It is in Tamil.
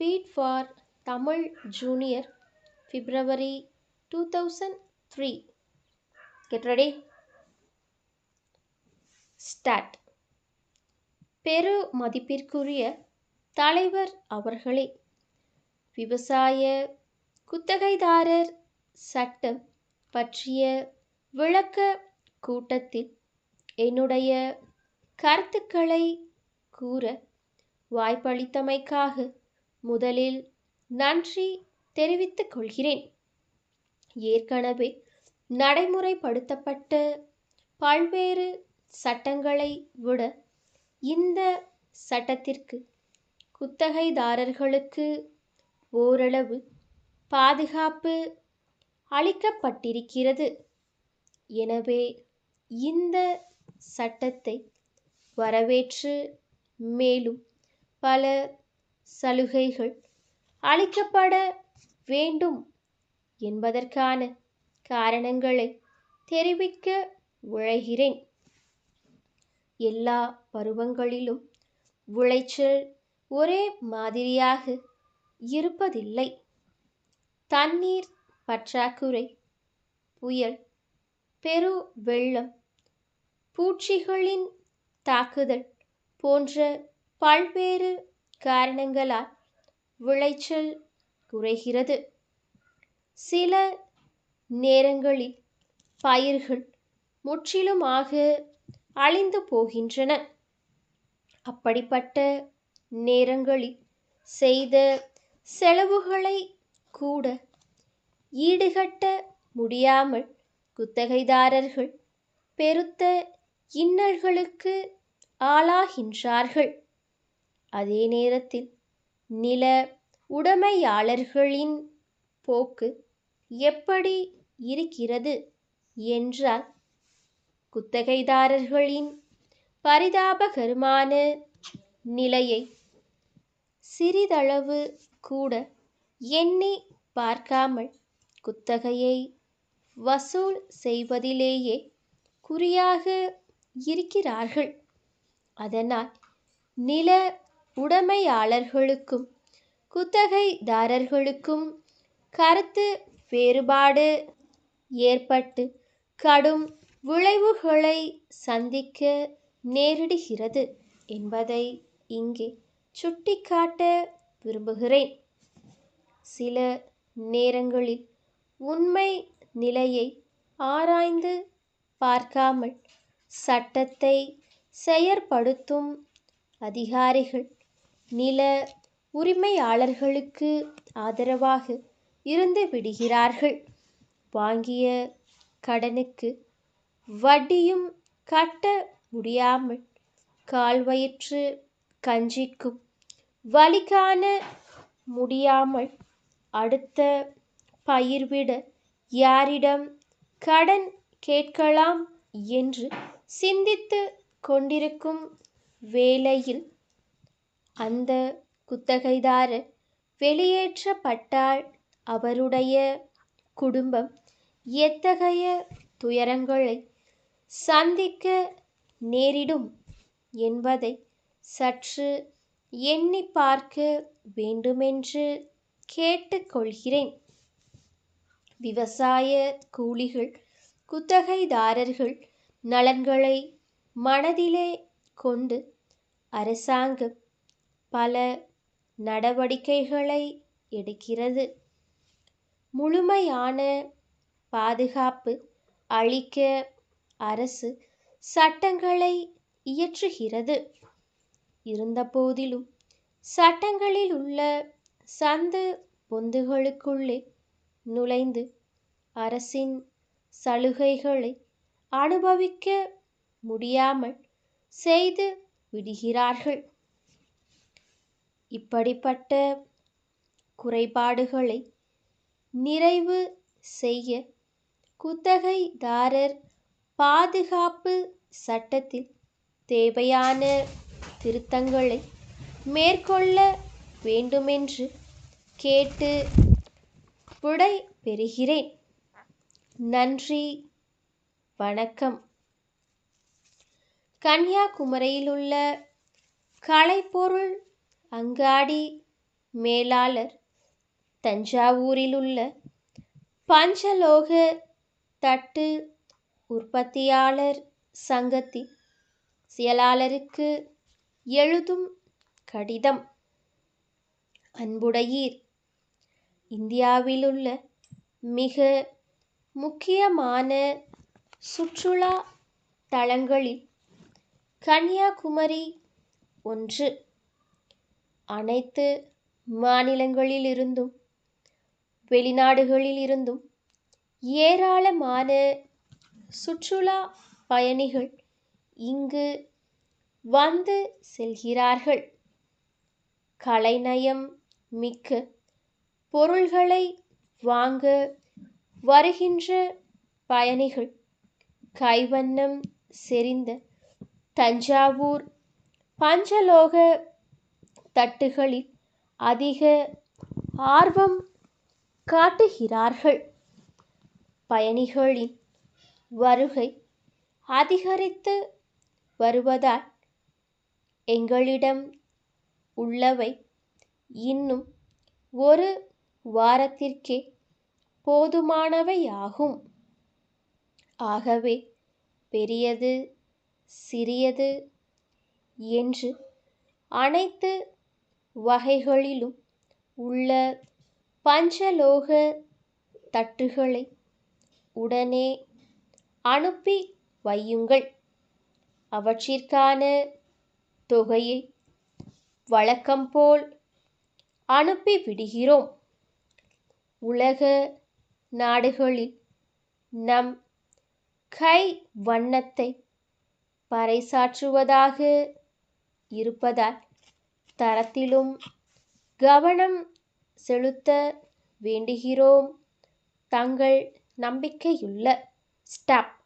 Speed for Tamil Junior, February 2003. Get ready? Start. பெரு மதிப்பிற்குரிய தலைவர் அவர்களே, விவசாய குத்தகைதாரர் சட்டம் பற்றிய விளக்க கூட்டத்தில் என்னுடைய கருத்துக்களை கூற வாய்ப்பளித்தமைக்காக முதலில் நன்றி தெரிவித்துக் கொள்கிறேன். ஏற்கனவே நடைமுறைப்படுத்தப்பட்ட பல்வேறு சட்டங்களை விட இந்த சட்டத்திற்கு குத்தகைதாரர்களுக்கு ஓரளவு பாதுகாப்பு அளிக்கப்பட்டிருக்கிறது. எனவே இந்த சட்டத்தை வரவேற்று மேலும் பல சலுகைகள் அளிக்கப்பட வேண்டும் என்பதற்கான காரணங்களை தெரிவிக்க விழைகிறேன். எல்லா பருவங்களிலும் விளைச்சல் ஒரே மாதிரியாக இருப்பதில்லை. தண்ணீர் பற்றாக்குறை, புயல், பெரு வெள்ளம், பூச்சிகளின் தாக்குதல் போன்ற பல்வேறு காரணங்களால் விளைச்சல் குறைகிறது. சில நேரங்களில் பயிர்கள் முற்றிலுமாக அழிந்து போகின்றன. அப்படிப்பட்ட நேரங்களில் செய்த செலவுகளை கூட ஈடுகட்ட முடியாமல் குத்தகைதாரர்கள் பெருத்த இன்னல்களுக்கு ஆளாகின்றார்கள். அதே நேரத்தில் நில உடைமையாளர்களின் போக்கு எப்படி இருக்கிறது என்றால், குத்தகைதாரர்களின் பரிதாபகரமான நிலையை சிறிதளவு கூட எண்ணி பார்க்காமல் குத்தகையை வசூல் செய்வதிலேயே குறியாக இருக்கிறார்கள். அதனால் நில உடைமையாளர்களுக்கும் குத்தகைதாரர்களுக்கும் கருத்து வேறுபாடு ஏற்பட்டு கடும் விளைவுகளை சந்திக்க நேரிடுகிறது என்பதை இங்கே சுட்டிக்காட்ட விரும்புகிறேன். சில நேரங்களில் உண்மை நிலையை ஆராய்ந்து பார்க்காமல் சட்டத்தை செயற்படுத்தும் அதிகாரிகள் நில உரிமையாளர்களுக்கு ஆதரவாக இருந்து விடுகிறார்கள். வாங்கிய கடனுக்கு வட்டியும் கட்ட முடியாமல் கால்வயிற்று கஞ்சிக்கும் வழி காண முடியாமல் அடுத்த பயிர்விட யாரிடம் கடன் கேட்கலாம் என்று சிந்தித்து கொண்டிருக்கும் வேளையில் அந்த குத்தகைதாரர் வெளியேற்றப்பட்டால் அவருடைய குடும்பம் எத்தகைய துயரங்களை சந்திக்க நேரிடும் என்பதை சற்று எண்ணி பார்க்க வேண்டுமென்று கேட்டுக்கொள்கிறேன். விவசாய கூலிகள் குத்தகைதாரர்கள் நலன்களை மனதிலே கொண்டு அரசாங்கம் பல நடவடிக்கைகளை எடுக்கிறது. முழுமையான பாதுகாப்பு அளிக்க அரசு சட்டங்களை இயற்றுகிறது. இருந்தபோதிலும் சட்டங்களில் உள்ள சந்து பொந்துகளுக்குள்ளே நுழைந்து அரசின் சலுகைகளை அனுபவிக்க முடியாமல் செய்து விடுகிறார்கள். இப்படிப்பட்ட குறைபாடுகளை நிறைவு செய்ய குத்தகைதாரர் பாதுகாப்பு சட்டத்தில் தேவையான திருத்தங்களை மேற்கொள்ள வேண்டுமென்று கேட்டு விடை பெறுகிறேன். நன்றி, வணக்கம். கன்னியாகுமரியிலுள்ள கலைப்பொருள் அங்காடி மேலாளர் தஞ்சாவூரிலுள்ள பஞ்சலோக தட்டு உற்பத்தியாளர் சங்கத்தின் செயலாளருக்கு எழுதும் கடிதம். அன்புடையீர், இந்தியாவிலுள்ள மிக முக்கியமான சுற்றுலா தலங்களில் கன்னியாகுமரி ஒன்று. அனைத்து மாநிலங்களிலிருந்தும் வெளிநாடுகளிலிருந்தும் ஏராளமான சுற்றுலா பயணிகள் இங்கு வந்து செல்கிறார்கள். கலைநயம் மிக்க பொருள்களை வாங்க வருகின்ற பயணிகள் கைவண்ணம் செறிந்த தஞ்சாவூர் பஞ்சலோக தட்டுகளில் அதிக ஆர்வம் காட்டுகிறார்கள். பயணிகளின் வருகை அதிகரித்து வருவதால் எங்களிடம் உள்ளவை இன்னும் ஒரு வாரத்திற்கே போதுமானவையாகும். ஆகவே பெரியது சிறியது என்று அனைத்து வகைகளிலும் உள்ள பஞ்சலோக தட்டுகளை உடனே அனுப்பி வையுங்கள். அவற்றிற்கான தொகையை வழக்கம்போல் அனுப்பிவிடுகிறோம். உலக நாடுகளில் நம் கை வண்ணத்தை பறைசாற்றுவதாக இருப்பதால் தரத்திலும் கவனம் செலுத்த வேண்டுகிறோம். தங்கள் நம்பிக்கையுள்ள ஸ்டாப்.